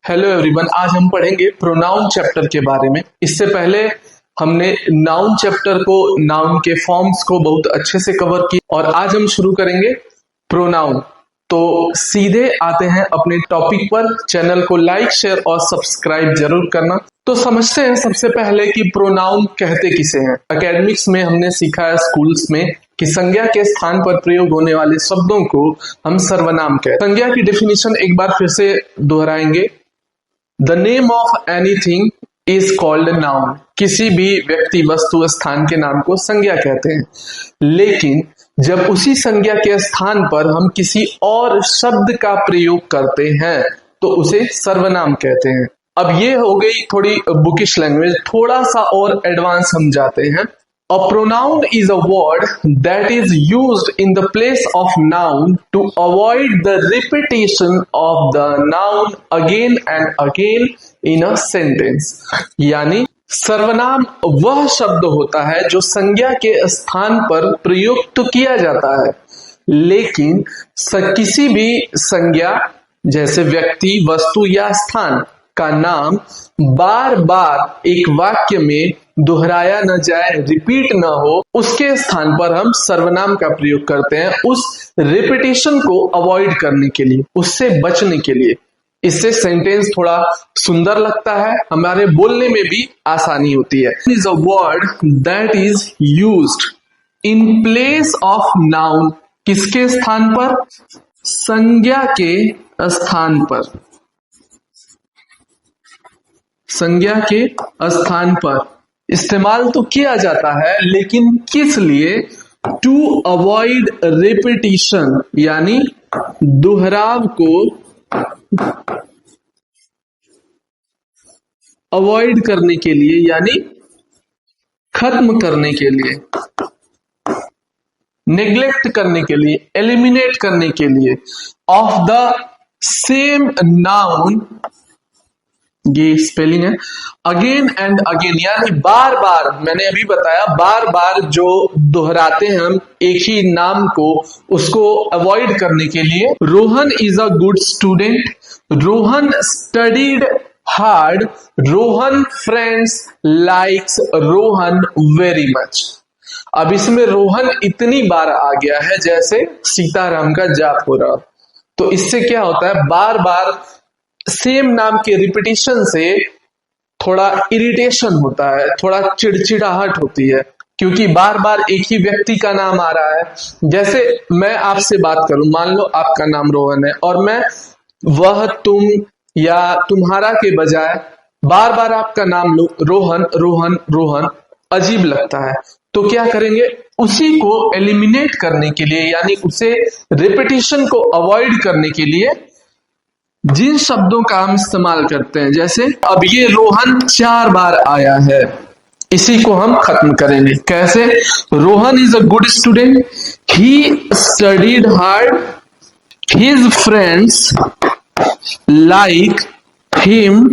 Hello everyone, आज हम पढ़ेंगे प्रोनाउन चैप्टर के बारे में। इससे पहले हमने नाउन चैप्टर को, नाउन के फॉर्म्स को बहुत अच्छे से कवर किया और आज हम शुरू करेंगे प्रोनाउन। तो सीधे आते हैं अपने टॉपिक पर। चैनल को लाइक, शेयर और सब्सक्राइब जरूर करना। तो समझते हैं सबसे पहले कि प्रोनाउन कहते किसे हैं। एकेडमिक्स में हमने सीखा है, स्कूल्स में, कि संज्ञा के स्थान पर प्रयोग होने वाले शब्दों को हम सर्वनाम कहते हैं। संज्ञा की डेफिनेशन एक बार फिर से दोहराएंगे। The name of anything is called a noun। किसी भी व्यक्ति, वस्तु, स्थान के नाम को संज्ञा कहते हैं। लेकिन जब उसी संज्ञा के स्थान पर हम किसी और शब्द का प्रयोग करते हैं तो उसे सर्वनाम कहते हैं। अब ये हो गई थोड़ी बुकिश लैंग्वेज, थोड़ा सा और एडवांस हम जाते हैं। A pronoun is a word that is used in the place of noun to avoid the repetition of the noun again and again in a sentence। यानी सर्वनाम वह शब्द होता है जो संज्ञा के स्थान पर प्रयुक्त तो किया जाता है, लेकिन किसी भी संज्ञा जैसे व्यक्ति, वस्तु या स्थान का नाम बार बार एक वाक्य में दोहराया न जाए, रिपीट न हो, उसके स्थान पर हम सर्वनाम का प्रयोग करते हैं, उस रिपीटेशन को अवॉइड करने के लिए, उससे बचने के लिए। इससे सेंटेंस थोड़ा सुंदर लगता है, हमारे बोलने में भी आसानी होती है। Is a word that is used in place of noun. किसके स्थान पर? संज्ञा के स्थान पर। संज्ञा के स्थान पर इस्तेमाल तो किया जाता है, लेकिन किस लिए? टू अवॉइड रिपीटिशन, यानी दोहराव को अवॉइड करने के लिए, यानी खत्म करने के लिए, नेग्लेक्ट करने के लिए, एलिमिनेट करने के लिए, ऑफ द सेम नाउन, ये स्पेलिंग है, अगेन एंड अगेन, यानी बार बार। मैंने अभी बताया, बार बार जो दोहराते हैं हम एक ही नाम को, उसको अवॉइड करने के लिए। Rohan is a good student, Rohan studied hard, Rohan friends likes Rohan very much. अब इसमें रोहन इतनी बार आ गया है जैसे सीताराम का जाप हो रहा। तो इससे क्या होता है, बार बार सेम नाम के रिपीटिशन से थोड़ा इरिटेशन होता है, थोड़ा चिड़चिड़ाहट होती है, क्योंकि बार बार एक ही व्यक्ति का नाम आ रहा है। जैसे मैं आपसे बात करूं, मान लो आपका नाम रोहन है और मैं वह, तुम या तुम्हारा के बजाय बार बार आपका नाम लो, रोहन रोहन रोहन, अजीब लगता है। तो क्या करेंगे, उसी को एलिमिनेट करने के लिए, यानी उसे रिपीटिशन को अवॉइड करने के लिए जिन शब्दों का हम इस्तेमाल करते हैं, जैसे अब ये रोहन 4 बार आया है, इसी को हम खत्म करेंगे। कैसे? Rohan is a good student, he studied hard, his friends like him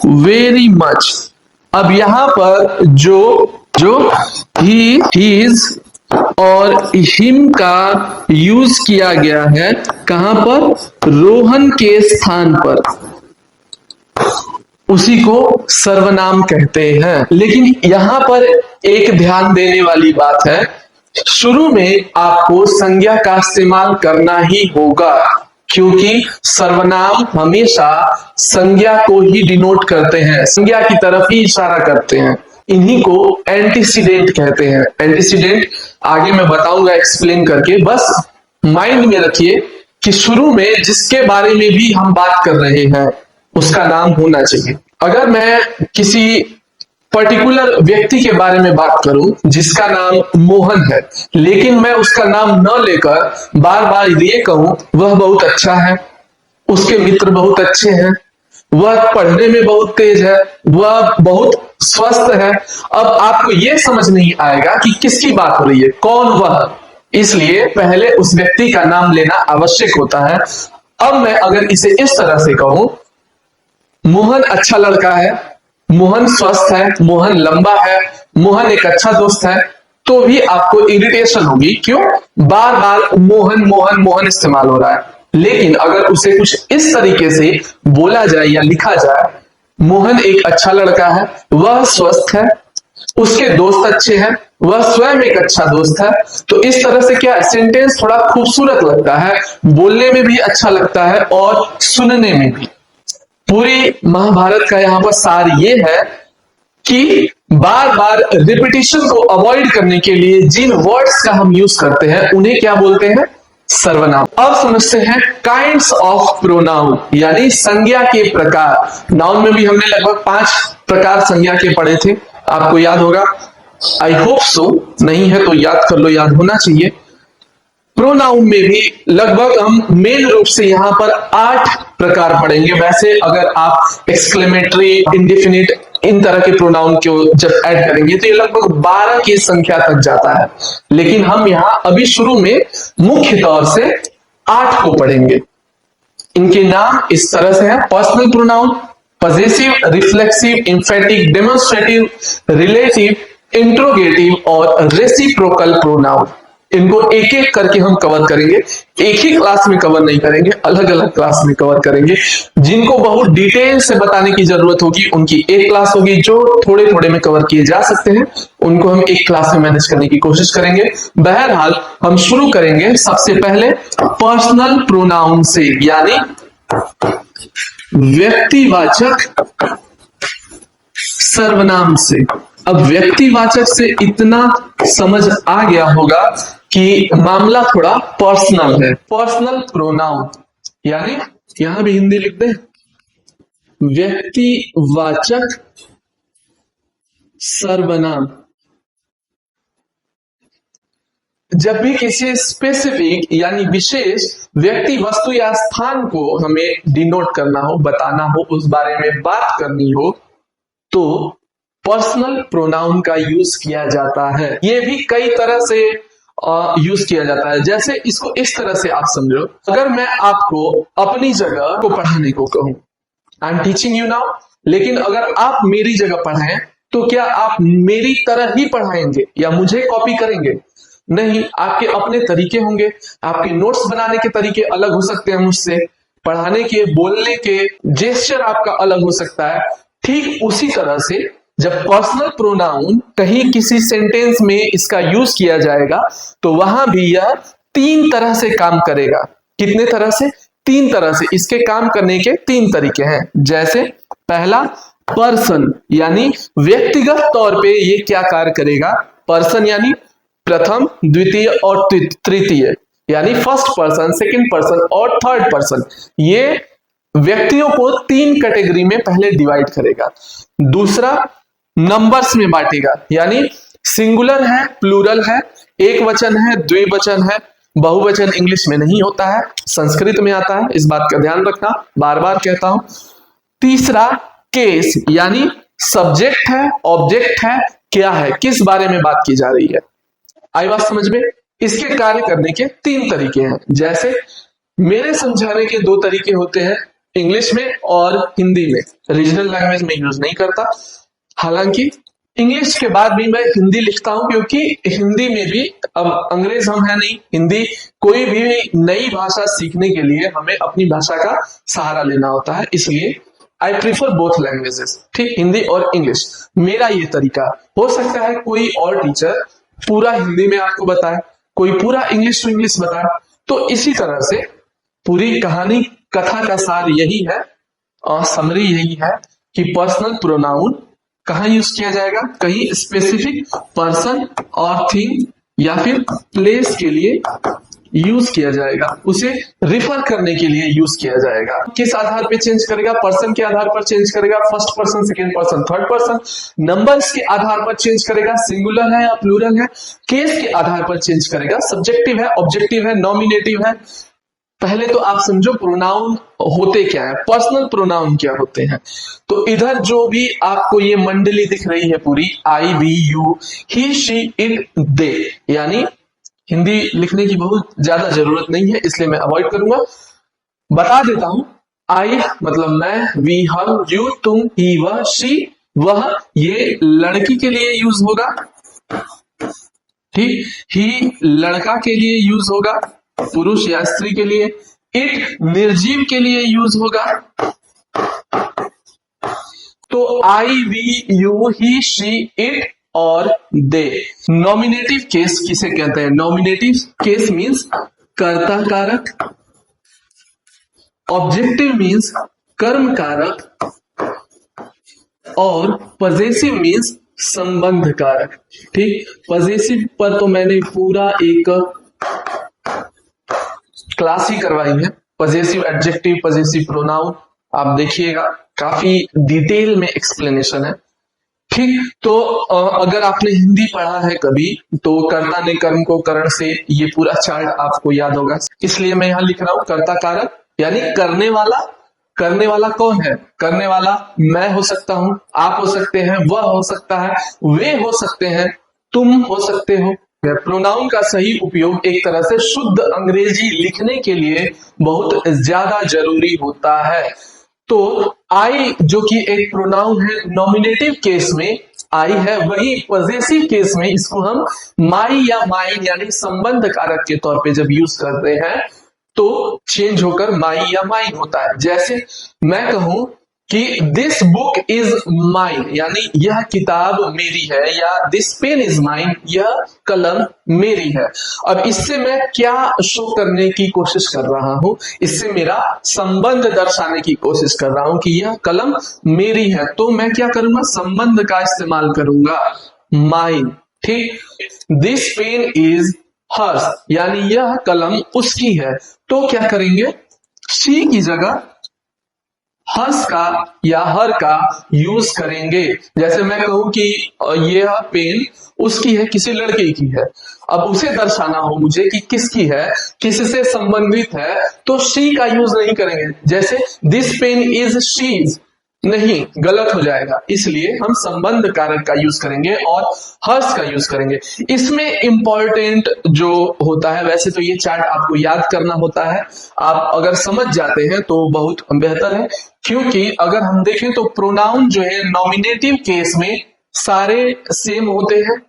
very much. अब यहां पर जो ही, हिज और हिम का यूज किया गया है, कहां पर? रोहन के स्थान पर, उसी को सर्वनाम कहते हैं। लेकिन यहां पर एक ध्यान देने वाली बात है, शुरू में आपको संज्ञा का इस्तेमाल करना ही होगा, क्योंकि सर्वनाम हमेशा संज्ञा को ही डिनोट करते हैं, संज्ञा की तरफ ही इशारा करते हैं। इन्हीं को एंटीसीडेंट कहते हैं। एंटीसीडेंट आगे मैं बताऊंगा एक्सप्लेन करके, बस माइंड में रखिए कि शुरू में जिसके बारे में भी हम बात कर रहे हैं उसका नाम होना चाहिए। अगर मैं किसी पर्टिकुलर व्यक्ति के बारे में बात करूं जिसका नाम मोहन है, लेकिन मैं उसका नाम न लेकर बार बार ये कहूं वह बहुत अच्छा है, उसके मित्र बहुत अच्छे हैं, वह पढ़ने में बहुत तेज है, वह बहुत स्वस्थ है, अब आपको यह समझ नहीं आएगा कि किसकी बात हो रही है, कौन वह। इसलिए पहले उस व्यक्ति का नाम लेना आवश्यक होता है। अब मैं अगर इसे इस तरह से कहूं, मोहन अच्छा लड़का है, मोहन स्वस्थ है, मोहन लंबा है, मोहन एक अच्छा दोस्त है, तो भी आपको इरिटेशन होगी। क्यों? बार बार मोहन मोहन मोहन इस्तेमाल हो रहा है। लेकिन अगर उसे कुछ इस तरीके से बोला जाए या लिखा जाए, मोहन एक अच्छा लड़का है, वह स्वस्थ है, उसके दोस्त अच्छे हैं, वह स्वयं एक अच्छा दोस्त है, तो इस तरह से क्या सेंटेंस थोड़ा खूबसूरत लगता है, बोलने में भी अच्छा लगता है और सुनने में भी। पूरी महाभारत का यहां पर सार ये है कि बार बार रिपीटिशन को अवॉइड करने के लिए जिन वर्ड्स का हम यूज करते हैं उन्हें क्या बोलते हैं? सर्वनाम। अब समझते हैं काइंड्स ऑफ प्रोनाउन, यानी संज्ञा के प्रकार। नाउन में भी हमने लगभग 5 प्रकार संज्ञा के पढ़े थे, आपको याद होगा, आई होप सो, नहीं है तो याद कर लो, याद होना चाहिए। प्रोनाउन में भी लगभग हम मेन रूप से यहां पर 8 प्रकार पढ़ेंगे। वैसे अगर आप एक्सक्लेमेटरी, इंडेफिनिट, इन तरह के प्रोनाउन को जब ऐड करेंगे तो ये लगभग 12 की संख्या तक जाता है, लेकिन हम यहां अभी शुरू में मुख्य तौर से 8 को पढ़ेंगे। इनके नाम इस तरह से है: personal pronoun, possessive, reflexive, emphatic, demonstrative, relative, interrogative और रेसिप्रोकल प्रोनाउन। इनको एक एक करके हम कवर करेंगे, एक ही क्लास में कवर नहीं करेंगे, अलग अलग क्लास में कवर करेंगे। जिनको बहुत डिटेल से बताने की जरूरत होगी उनकी एक क्लास होगी, जो थोड़े थोड़े में कवर किए जा सकते हैं उनको हम एक क्लास में मैनेज करने की कोशिश करेंगे। बहरहाल हम शुरू करेंगे सबसे पहले पर्सनल प्रोनाउन से, यानी व्यक्तिवाचक सर्वनाम से। अब व्यक्तिवाचक से इतना समझ आ गया होगा कि मामला थोड़ा पर्सनल है। पर्सनल प्रोनाउन यानी यहां भी हिंदी लिख दे, व्यक्तिवाचक सर्वनाम। जब भी किसी स्पेसिफिक यानी विशेष व्यक्ति, वस्तु या स्थान को हमें डिनोट करना हो, बताना हो, उस बारे में बात करनी हो, तो पर्सनल प्रोनाउन का यूज किया जाता है। ये भी कई तरह से यूज किया जाता है। जैसे इसको इस तरह से आप समझो, अगर मैं आपको अपनी जगह को पढ़ाने को कहूं, I am teaching you now, लेकिन अगर आप मेरी जगह पढ़ाएं तो क्या आप मेरी तरह ही पढ़ाएंगे या मुझे कॉपी करेंगे? नहीं, आपके अपने तरीके होंगे, आपके नोट्स बनाने के तरीके अलग हो सकते हैं मुझसे, पढ़ाने के, बोलने के जेस्चर आपका अलग हो सकता है। ठीक उसी तरह से जब पर्सनल प्रोनाउन कहीं किसी सेंटेंस में इसका यूज किया जाएगा तो वहां भी यह 3 तरह से काम करेगा। कितने तरह से? 3 तरह से। इसके काम करने के 3 तरीके हैं। जैसे पहला, पर्सन, यानी व्यक्तिगत तौर पे ये क्या कार्य करेगा? पर्सन यानी प्रथम, द्वितीय और तृतीय, यानी फर्स्ट पर्सन, सेकंड पर्सन और थर्ड पर्सन। ये व्यक्तियों को 3 कैटेगरी में पहले डिवाइड करेगा। दूसरा, नंबर्स में बांटेगा, यानी सिंगुलर है, प्लूरल है, एक वचन है, द्विवचन है, बहुवचन इंग्लिश में नहीं होता है, संस्कृत में आता है, इस बात का ध्यान रखना, बार बार कहता हूं। तीसरा, केस, यानी सब्जेक्ट है, ऑब्जेक्ट है, क्या है, किस बारे में बात की जा रही है। आई बात समझ में? इसके कार्य करने के 3 तरीके हैं। जैसे मेरे समझाने के 2 तरीके होते हैं, इंग्लिश में और हिंदी में। रीजनल लैंग्वेज में यूज नहीं करता, हालांकि इंग्लिश के बाद भी मैं हिंदी लिखता हूं, क्योंकि हिंदी में भी, अब अंग्रेज हम है नहीं, हिंदी, कोई भी नई भाषा सीखने के लिए हमें अपनी भाषा का सहारा लेना होता है, इसलिए आई प्रीफर बोथ लैंग्वेजेस। ठीक, हिंदी और इंग्लिश, मेरा ये तरीका। हो सकता है कोई और टीचर पूरा हिंदी में आपको बताए, कोई पूरा इंग्लिश टू इंग्लिश बताए। तो इसी तरह से पूरी कहानी, कथा का सार यही है और समरी यही है कि पर्सनल प्रोनाउन कहां यूज किया जाएगा? कहीं स्पेसिफिक पर्सन और थिंग या फिर प्लेस के लिए यूज किया जाएगा, उसे रिफर करने के लिए यूज किया जाएगा। किस आधार पे चेंज करेगा? पर्सन के आधार पर चेंज करेगा, first person, second person, third person. Numbers के आधार पर चेंज करेगा, सिंगुलर है या प्लूरल है। केस के आधार पर चेंज करेगा, सब्जेक्टिव है, ऑब्जेक्टिव है, नॉमिनेटिव है। पहले तो आप समझो प्रोनाउन होते क्या है, पर्सनल प्रोनाउन क्या होते हैं। तो इधर जो भी आपको ये मंडली दिख रही है पूरी, I, we, you, he, she, it, they, यानी हिंदी लिखने की बहुत ज्यादा जरूरत नहीं है, इसलिए मैं अवॉइड करूंगा। बता देता हूं, आई मतलब मैं, वी हम, यू तुम, ही वह, शी वह, ये लड़की के लिए यूज होगा, ठीक, ही लड़का के लिए यूज होगा, पुरुष या स्त्री के लिए, इट निर्जीव के लिए यूज होगा, तो I, we, you, he, she, it और दे। नॉमिनेटिव केस किसे कहते हैं? नॉमिनेटिव केस मीन्स कर्ता कारक, ऑब्जेक्टिव मीन्स कर्म कारक और पजेसिव मीन्स संबंध कारक। ठीक, पजेसिव पर तो मैंने पूरा एक क्लास ही करवाई है, पजेसिव एडजेक्टिव, पजेसिव प्रोनाउन, आप देखिएगा काफी डिटेल में एक्सप्लेनेशन है। ठीक, तो अगर आपने हिंदी पढ़ा है कभी तो कर्ता ने कर्म को करण से, ये पूरा चार्ट आपको याद होगा, इसलिए मैं यहां लिख रहा हूं कर्ता कारक यानी करने वाला। करने वाला कौन है? करने वाला मैं हो सकता हूं, आप हो सकते हैं, वह हो सकता है, वे हो सकते हैं, तुम हो सकते हो। प्रोनाउन का सही उपयोग एक तरह से शुद्ध अंग्रेजी लिखने के लिए बहुत ज्यादा जरूरी होता है। तो आई जो कि एक प्रोनाउन है, नॉमिनेटिव केस में आई है, वही पजेसिव केस में इसको हम माई या माइन यानी संबंध कारक के तौर पे जब यूज करते हैं तो चेंज होकर माई या माइन होता है। जैसे मैं कहूं कि दिस बुक इज माइन यानी यह किताब मेरी है, या दिस पेन इज माइन, यह कलम मेरी है। अब इससे मैं क्या शो करने की कोशिश कर रहा हूं? इससे मेरा संबंध दर्शाने की कोशिश कर रहा हूं कि यह कलम मेरी है, तो मैं क्या करूंगा? संबंध का इस्तेमाल करूंगा, माइन। ठीक, दिस पेन इज हर्स यानी यह कलम उसकी है, तो क्या करेंगे? शी की जगह हर्स का या हर का यूज करेंगे। जैसे मैं कहूं कि यह पेन उसकी है, किसी लड़के की है, अब उसे दर्शाना हो मुझे कि किसकी है, किससे संबंधित है, तो शी का यूज नहीं करेंगे। जैसे दिस पेन इज शीज, नहीं, गलत हो जाएगा, इसलिए हम संबंध कारक का यूज करेंगे और हर्ष का यूज करेंगे। इसमें इंपॉर्टेंट जो होता है, वैसे तो ये चार्ट आपको याद करना होता है, आप अगर समझ जाते हैं तो बहुत बेहतर है, क्योंकि अगर हम देखें तो प्रोनाउन जो है नॉमिनेटिव केस में सारे सेम होते हैं।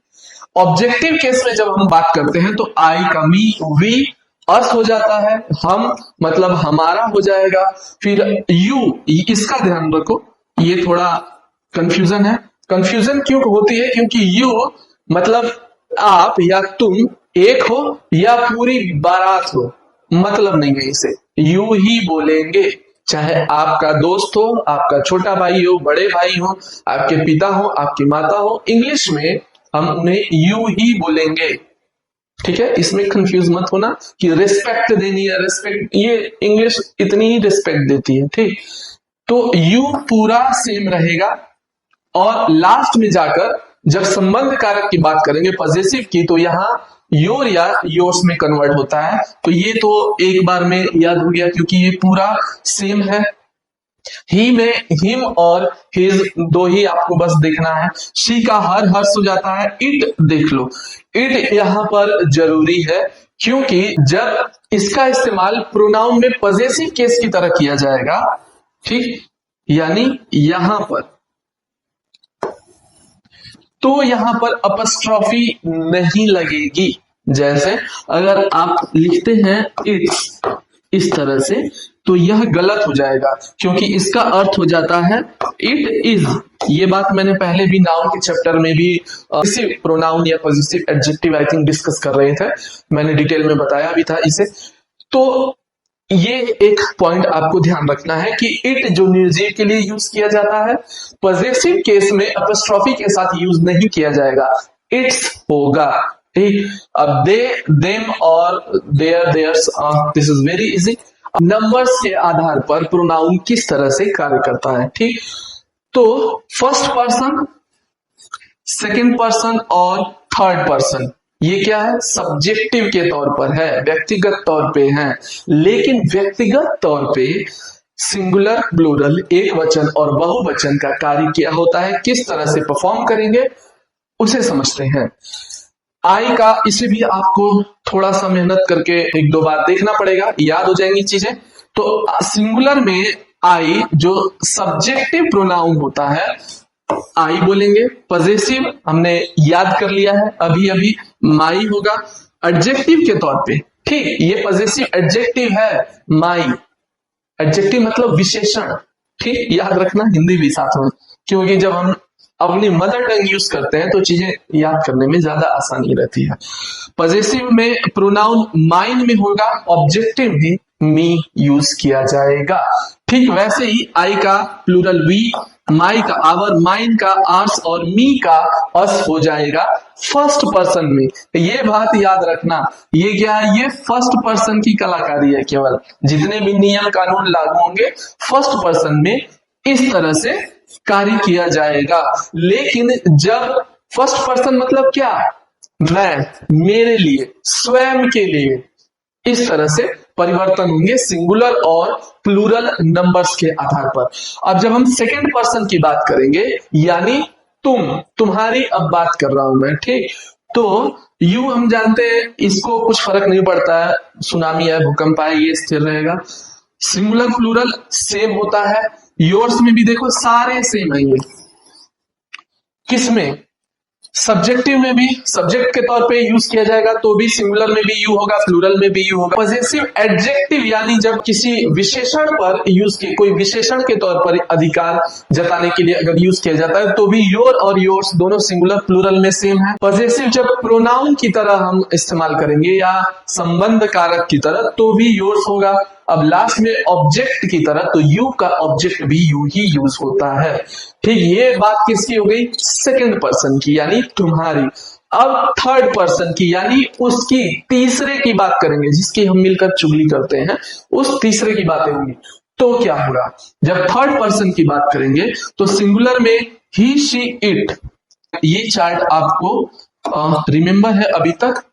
ऑब्जेक्टिव केस में जब हम बात करते हैं तो आई का मी, वी अर्थ हो जाता है, हम मतलब हमारा हो जाएगा, फिर यू, इसका ध्यान रखो, ये थोड़ा कंफ्यूजन है। कंफ्यूजन क्यों होती है? क्योंकि यू मतलब आप या तुम एक हो या पूरी बारात हो, मतलब नहीं है, इसे यू ही बोलेंगे, चाहे आपका दोस्त हो, आपका छोटा भाई हो, बड़े भाई हो, आपके पिता हो, आपकी माता हो, इंग्लिश में हम उन्हें यू ही बोलेंगे। ठीक है, इसमें कंफ्यूज मत होना कि रिस्पेक्ट देनी है, रिस्पेक्ट, ये इंग्लिश इतनी ही रिस्पेक्ट देती है। ठीक, तो यू पूरा सेम रहेगा और लास्ट में जाकर जब संबंध कारक की बात करेंगे पजेसिव की, तो यहां योर या योर्स में कन्वर्ट होता है। तो ये तो एक बार में याद हो गया क्योंकि ये पूरा सेम है। ही में हिम और हिज दो ही आपको बस देखना है। शी का हर हर्ष हो जाता है। इट देख लो, इट यहां पर जरूरी है क्योंकि जब इसका इस्तेमाल प्रोनाउन में पजेसिव केस की तरह किया जाएगा, ठीक, यानी यहां पर, तो यहां पर अपस्ट्रॉफी नहीं लगेगी। जैसे अगर आप लिखते हैं इट इस तरह से, तो यह गलत हो जाएगा क्योंकि इसका अर्थ हो जाता है इट इज। ये बात मैंने पहले भी नाउन के चैप्टर में भी प्रोनाउन या positive adjective I think discuss कर रहे थे, मैंने डिटेल में बताया भी था इसे। तो ये एक पॉइंट आपको ध्यान रखना है कि इट जो निर्जीव के लिए यूज किया जाता है, पॉजिटिव केस में अपस्ट्रॉफी के साथ यूज नहीं किया जाएगा, इट्स होगा। ठीक, अब दे, देम और there, there's, this is very easy. Numbers के आधार पर प्रोनाउन किस तरह से कार्य करता है, ठीक, तो फर्स्ट पर्सन, सेकंड पर्सन और थर्ड पर्सन, ये क्या है? सब्जेक्टिव के तौर पर है, व्यक्तिगत तौर पे है। लेकिन व्यक्तिगत तौर पे सिंगुलर, प्लूरल, एक वचन और बहुवचन का कार्य क्या होता है, किस तरह से परफॉर्म करेंगे, उसे समझते हैं। आई का, इसे भी आपको थोड़ा सा मेहनत करके एक दो बार देखना पड़ेगा, याद हो जाएंगी चीजें। तो सिंगुलर में आई जो सब्जेक्टिव प्रोनाउन होता है, आई बोलेंगे। पॉजिटिव हमने याद कर लिया है अभी अभी, माई होगा। एडजेक्टिव के तौर पे ठीक, ये पॉजेसिव एडजेक्टिव है माई। एडजेक्टिव मतलब विशेषण। ठीक, याद रखना हिंदी भी साथ में, क्योंकि जब हम अपनी मदर टंग यूज करते हैं तो चीजें याद करने में ज्यादा आसानी रहती है। पॉजेसिव में प्रोनाउन माइन में होगा, ऑब्जेक्टिव में मी यूज किया जाएगा। ठीक वैसे ही आई का प्लूरल वी, माई का आवर, माइन का आर्स और मी का अस हो जाएगा फर्स्ट पर्सन में। ये बात याद रखना, ये क्या है, ये फर्स्ट पर्सन की कलाकारी है। केवल जितने भी नियम कानून लागू होंगे फर्स्ट पर्सन में इस तरह से कार्य किया जाएगा। लेकिन जब फर्स्ट पर्सन मतलब क्या, मैं, मेरे लिए, स्वयं के लिए, इस तरह से परिवर्तन होंगे सिंगुलर और प्लूरल नंबर्स के आधार पर। अब जब हम सेकेंड पर्सन की बात करेंगे, यानी तुम, तुम्हारी अब बात कर रहा हूं मैं, ठीक, तो यू हम जानते हैं इसको कुछ फर्क नहीं पड़ता है, सुनामी है, भूकंप आए, ये स्थिर रहेगा। सिंगुलर प्लूरल सेम होता है, योर्स में भी देखो सारे सेम आएंगे। किसमें, सब्जेक्टिव में भी सब्जेक्ट के तौर पे यूज किया जाएगा तो भी सिंगुलर में भी यू होगा, प्लूरल में भी यू होगा। पॉजेसिव एडजेक्टिव यानी जब किसी विशेषण पर यूज किए, कोई विशेषण के तौर पर अधिकार जताने के लिए अगर यूज किया जाता है तो भी योर और योर्स दोनों सिंगुलर प्लूरल में सेम है। पॉजेसिव जब प्रोनाउन की तरह हम इस्तेमाल करेंगे या संबंध कारक की तरह तो भी योर्स होगा। अब लास्ट में ऑब्जेक्ट की तरह तो यू का ऑब्जेक्ट भी यू ही यूज होता है। ठीक, ये बात किसकी हो गई, सेकंड पर्सन की यानी तुम्हारी। अब थर्ड पर्सन की यानी उसकी, तीसरे की बात करेंगे, जिसकी हम मिलकर चुगली करते हैं, उस तीसरे की बातें होंगी। तो क्या होगा, जब थर्ड पर्सन की बात करेंगे तो सिंगुलर में ही, शी, इट। ये चार्ट आपको रिमेंबर है अभी तक,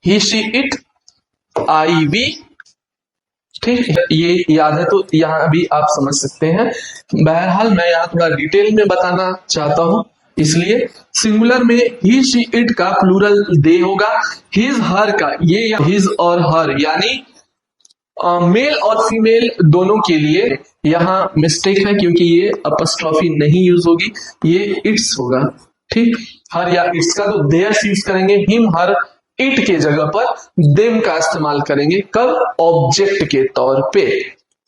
ही, शी, इट, आई, वी। ठीक, ये याद है तो यहां भी आप समझ सकते हैं। बहरहाल मैं यहां थोड़ा डिटेल में बताना चाहता हूं, इसलिए सिंगुलर में ही, शी, इट का प्लूरल दे होगा, हिज, हर का, ये हिज और हर यानी मेल और फीमेल दोनों के लिए यहां मिस्टेक है, क्योंकि ये अपस्ट्रॉफी नहीं यूज होगी, ये इट्स होगा। ठीक, हर या इट्स का तो देयर्स यूज करेंगे, हिम, हर, इट के जगह पर देम का इस्तेमाल करेंगे, कब, ऑब्जेक्ट के तौर पे।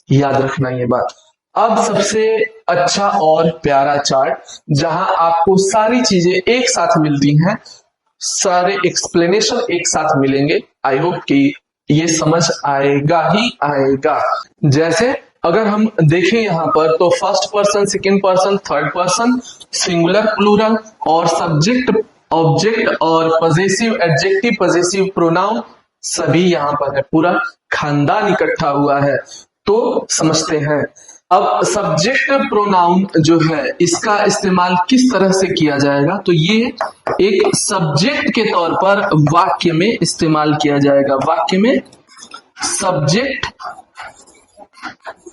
याद रखना ये बात। अब सबसे अच्छा और प्यारा चार्ट जहां आपको सारी चीजें एक साथ मिलती हैं, सारे एक्सप्लेनेशन एक साथ मिलेंगे। आई होप कि ये समझ आएगा ही आएगा। जैसे अगर हम देखें यहां पर तो first person, second person, third person, singular, plural और सब्जेक्ट, ऑब्जेक्ट और पॉजेसिव एडजेक्टिव, पॉजेसिव प्रोनाउन सभी यहां पर है, पूरा खानदान इकट्ठा हुआ है। तो समझते हैं। अब सब्जेक्ट प्रोनाउन जो है इसका इस्तेमाल किस तरह से किया जाएगा, तो ये एक सब्जेक्ट के तौर पर वाक्य में इस्तेमाल किया जाएगा। वाक्य में सब्जेक्ट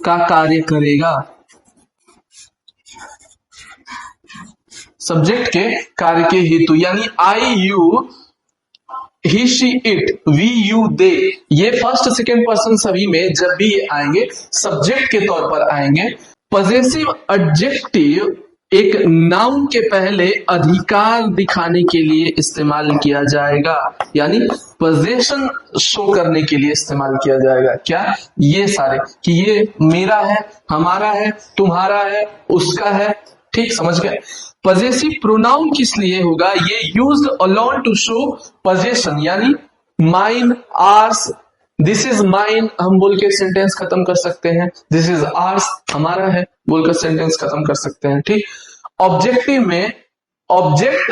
का कार्य करेगा, सब्जेक्ट के कार्य के हेतु, यानी I, you, he, she, it, we, you, they, ये फर्स्ट सेकेंड पर्सन सभी में जब भी ये आएंगे सब्जेक्ट के तौर पर आएंगे। पॉजेसिव एडजेक्टिव एक नाउन के पहले अधिकार दिखाने के लिए इस्तेमाल किया जाएगा, यानी पोजेशन शो करने के लिए इस्तेमाल किया जाएगा। क्या, ये सारे कि ये मेरा है, हमारा है, तुम्हारा है, उसका है। ठीक, समझ गए। पॉजेसिव प्रोनाउन किस लिए होगा, ये used alone to show possession, यानी mine, ours, this is mine हम बोल के सेंटेंस खत्म कर सकते हैं, दिस इज आर्स हमारा है बोलकर सेंटेंस खत्म कर सकते हैं। ठीक, ऑब्जेक्टिव में ऑब्जेक्ट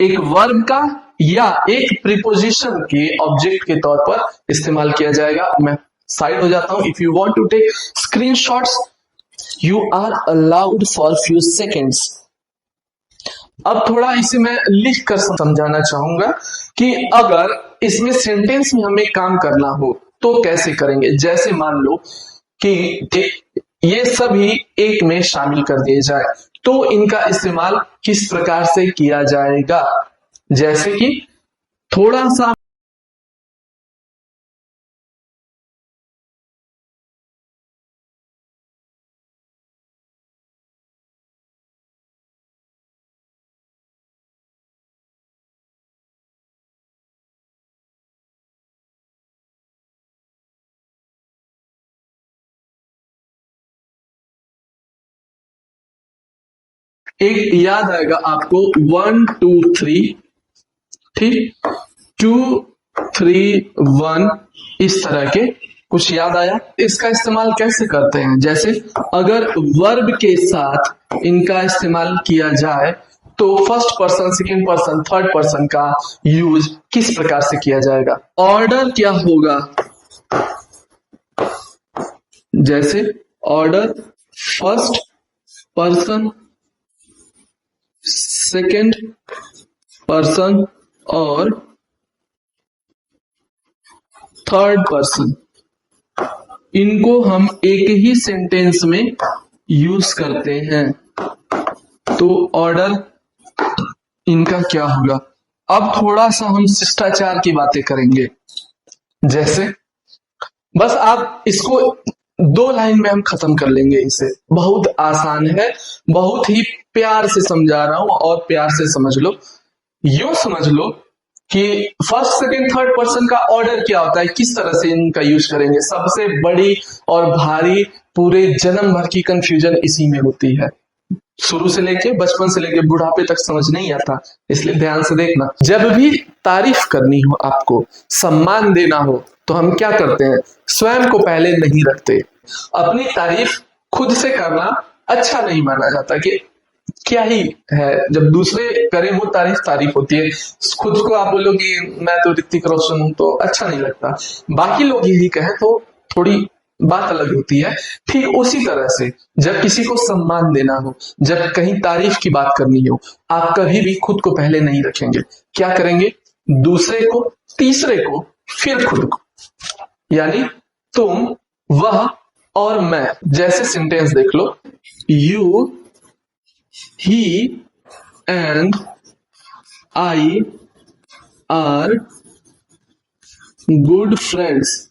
एक वर्ब का या एक प्रीपोजिशन के ऑब्जेक्ट के तौर पर इस्तेमाल किया जाएगा। मैं साइड हो जाता हूं। If you want to take screenshots you are allowed for few seconds. अब थोड़ा इसे मैं लिख कर समझाना चाहूंगा कि अगर इसमें सेंटेंस में हमें काम करना हो तो कैसे करेंगे। जैसे मान लो कि ये सभी एक में शामिल कर दिए जाए तो इनका इस्तेमाल किस प्रकार से किया जाएगा। जैसे कि थोड़ा सा एक याद आएगा आपको 1 2 3, ठीक, 2 3 1, इस तरह के कुछ याद आया। इसका इस्तेमाल कैसे करते हैं, जैसे अगर वर्ब के साथ इनका इस्तेमाल किया जाए तो first person, second person, third person का यूज किस प्रकार से किया जाएगा। ऑर्डर क्या होगा, जैसे order first person, second person और थर्ड पर्सन, इनको हम एक ही सेंटेंस में यूज करते हैं, तो ऑर्डर इनका क्या होगा। अब थोड़ा सा हम शिष्टाचार की बातें करेंगे, जैसे बस आप इसको 2 लाइन में हम खत्म कर लेंगे, इसे बहुत आसान है, बहुत ही प्यार से समझा रहा हूं और प्यार से समझ लो। यूं समझ लो कि फर्स्ट सेकंड थर्ड पर्सन का ऑर्डर क्या होता है, किस तरह से इनका यूज करेंगे। सबसे बड़ी और भारी पूरे जन्म भर की कंफ्यूजन इसी में होती है, शुरू से लेके बचपन से लेके बुढ़ापे तक समझ नहीं आता, इसलिए ध्यान से देखना। जब भी तारीफ करनी हो, आपको सम्मान देना हो, तो हम क्या करते हैं, स्वयं को पहले नहीं रखते। अपनी तारीफ खुद से करना अच्छा नहीं माना जाता, कि क्या ही है, जब दूसरे करें वो तारीफ तारीफ होती है, खुद को आप बोलो कि मैं तो ऋतिक रोशन हूं, तो अच्छा नहीं लगता। बाकी लोग यही कहें तो थोड़ी बात अलग होती है। ठीक उसी तरह से जब किसी को सम्मान देना हो, जब कहीं तारीफ की बात करनी हो, आप कभी भी खुद को पहले नहीं रखेंगे। क्या करेंगे, दूसरे को, तीसरे को, फिर खुद को। यानी तुम, वह और मैं जैसे सेंटेंस देख लो, you, he and I are good friends.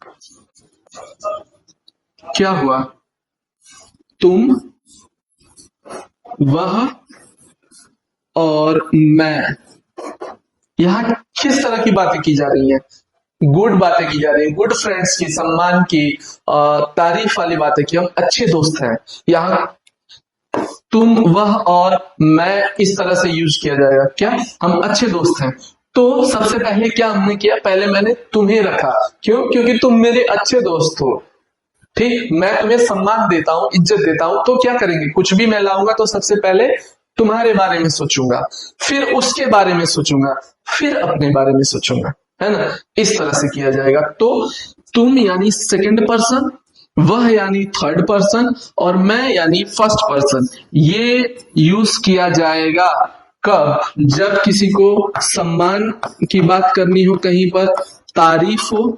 क्या हुआ, तुम, वह और मैं, यहां किस तरह की बातें की जा रही हैं, गुड बातें की जा रही है, गुड फ्रेंड्स की, सम्मान की, तारीफ वाली बातें की, हम अच्छे दोस्त हैं। यहां तुम, वह और मैं इस तरह से यूज किया जाएगा, क्या हम अच्छे दोस्त हैं। तो सबसे पहले क्या हमने किया, पहले मैंने तुम्हें रखा, क्यों, क्योंकि तुम मेरे अच्छे दोस्त हो, ठीक, मैं तुम्हें सम्मान देता हूं, इज्जत देता हूं, तो क्या करेंगे, कुछ भी मैं लाऊंगा तो सबसे पहले तुम्हारे बारे में सोचूंगा, फिर उसके बारे में सोचूंगा, फिर अपने बारे में सोचूंगा, है ना। इस तरह से किया जाएगा। तो तुम यानी सेकंड पर्सन, वह यानी थर्ड पर्सन और मैं यानी फर्स्ट पर्सन, ये यूज किया जाएगा कब, जब किसी को सम्मान की बात करनी हो, कहीं पर तारीफ हो।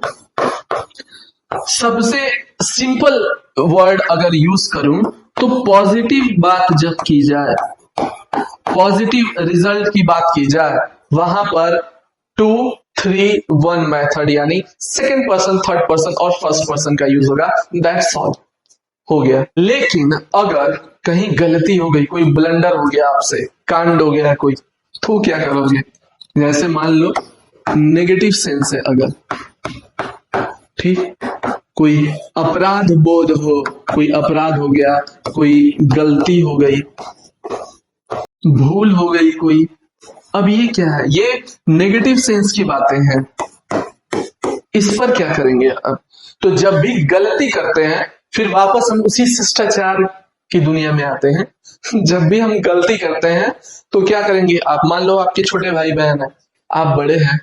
सबसे सिंपल वर्ड अगर यूज करूं तो पॉजिटिव बात जब की जाए, पॉजिटिव रिजल्ट की बात की जाए, वहां पर 2 3 1 मेथड यानी सेकंड पर्सन, थर्ड पर्सन और फर्स्ट पर्सन का यूज होगा। दैट्स ऑल, हो गया। लेकिन अगर कहीं गलती हो गई, कोई ब्लंडर हो गया, आपसे कांड हो गया कोई, तो क्या करोगे। जैसे मान लो नेगेटिव सेंस है अगर, ठीक, कोई अपराध बोध हो, कोई अपराध हो गया, कोई गलती हो गई, भूल हो गई कोई, अब ये क्या है, ये नेगेटिव सेंस की बातें हैं। इस पर क्या करेंगे अब, तो जब भी गलती करते हैं फिर वापस हम उसी शिष्टाचार की दुनिया में आते हैं। जब भी हम गलती करते हैं तो क्या करेंगे, आप मान लो आपके छोटे भाई बहन है, आप बड़े हैं,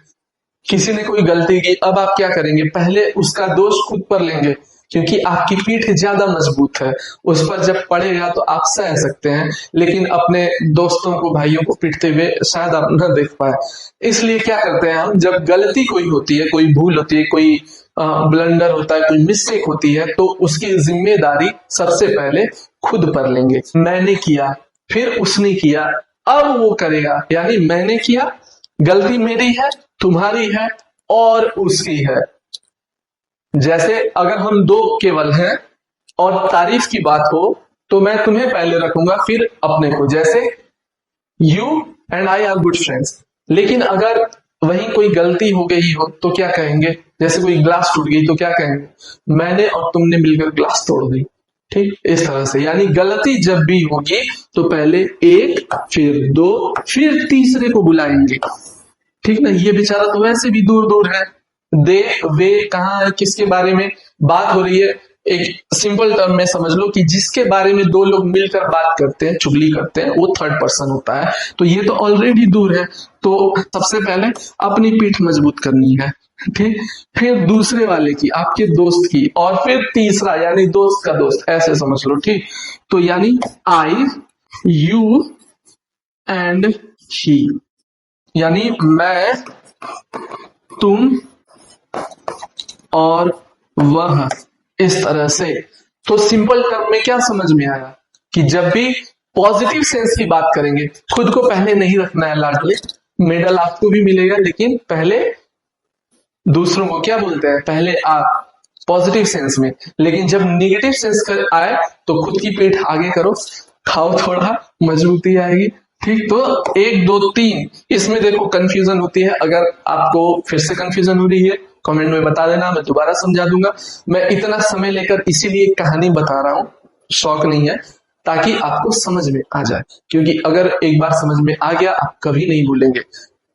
किसी ने कोई गलती की, अब आप क्या करेंगे, पहले उसका दोष खुद पर लेंगे, क्योंकि आपकी पीठ ज्यादा मजबूत है, उस पर जब पड़ेगा तो आप सह सकते हैं, लेकिन अपने दोस्तों को, भाइयों को पीटते हुए शायद आप न देख पाए। इसलिए क्या करते हैं हम, जब गलती कोई होती है, कोई भूल होती है, कोई ब्लंडर होता है, कोई मिस्टेक होती है, तो उसकी जिम्मेदारी सबसे पहले खुद पर लेंगे। मैंने किया, फिर उसने किया, अब वो करेगा, यानी मैंने किया, गलती मेरी है, तुम्हारी है और उसकी है। जैसे अगर हम दो केवल हैं और तारीफ की बात हो तो मैं तुम्हें पहले रखूंगा फिर अपने को, जैसे you and I are good friends. लेकिन अगर वहीं कोई गलती हो गई हो तो क्या कहेंगे, जैसे कोई ग्लास टूट गई तो क्या कहेंगे, मैंने और तुमने मिलकर ग्लास तोड़ दी, ठीक, इस तरह से, यानी गलती जब भी होगी तो पहले एक, फिर दो, फिर तीसरे को बुलाएंगे। ठीक ना, ये बेचारा तो वैसे भी दूर दूर है, दे वे कहाँ है, किसके बारे में बात हो रही है। एक सिंपल टर्म में समझ लो कि जिसके बारे में दो लोग मिलकर बात करते हैं, चुगली करते हैं, वो थर्ड पर्सन होता है। तो ये तो ऑलरेडी दूर है, तो सबसे पहले अपनी पीठ मजबूत करनी है। ठीक, फिर दूसरे वाले की, आपके दोस्त की, और फिर तीसरा यानी दोस्त का दोस्त, ऐसे समझ लो। ठीक, तो यानी आई, यू एंड ही, यानी मैं, तुम और वह, इस तरह से। तो सिंपल टर्म में क्या समझ में आया कि जब भी पॉजिटिव सेंस की बात करेंगे, खुद को पहले नहीं रखना है लाडले, मेडल आपको भी मिलेगा, लेकिन पहले दूसरों को क्या बोलते हैं, पहले आप, पॉजिटिव सेंस में। लेकिन जब निगेटिव सेंस कर आए तो खुद की पीठ आगे करो, खाओ, थोड़ा मजबूती आएगी। ठीक, तो 1 2 3 इसमें देखो कंफ्यूजन होती है। अगर आपको फिर से कंफ्यूजन हो रही है कमेंट में बता देना, मैं दोबारा समझा दूंगा। मैं इतना समय लेकर इसीलिए कहानी बता रहा हूं, शौक नहीं है, ताकि आपको समझ में आ जाए। क्योंकि अगर एक बार समझ में आ गया, आप कभी नहीं भूलेंगे।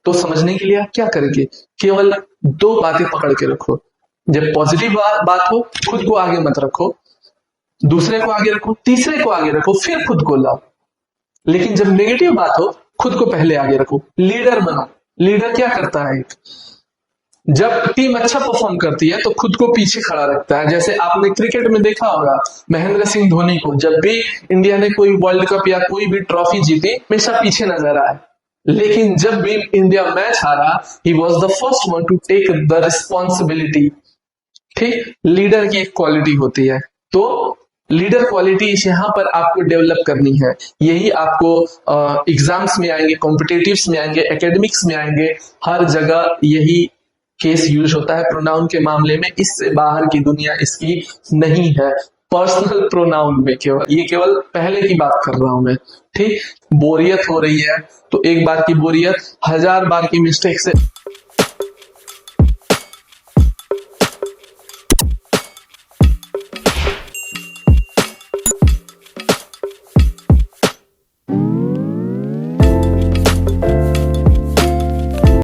तो समझने के लिए आप क्या करेंगे, केवल 2 बातें पकड़ के रखो। जब पॉजिटिव बात हो, खुद को आगे मत रखो, दूसरे को आगे रखो, तीसरे को आगे रखो, फिर खुद को लाओ। लेकिन जब नेगेटिव बात हो, खुद को पहले आगे रखो, लीडर बनो। लीडर क्या करता है, जब टीम अच्छा परफॉर्म करती है तो खुद को पीछे खड़ा रखता है। जैसे आपने क्रिकेट में देखा होगा महेंद्र सिंह धोनी को, जब भी इंडिया ने कोई वर्ल्ड कप या कोई भी ट्रॉफी जीती, हमेशा पीछे नजर आए। लेकिन जब भी इंडिया मैच हारा, he was the first one to take the responsibility. ठीक, लीडर की एक क्वालिटी होती है, तो लीडर क्वालिटी यहाँ पर आपको डेवलप करनी है। यही आपको एग्जाम्स में आएंगे, कॉम्पिटेटिव्स में आएंगे, एकेडमिक्स में आएंगे, हर जगह यही केस यूज होता है प्रोनाउन के मामले में। इससे बाहर की दुनिया इसकी नहीं है। पर्सनल प्रोनाउन में केवल पहले की बात कर रहा हूं मैं। ठीक, बोरियत हो रही है तो एक बार की बोरियत 1000 बार की मिस्टेक से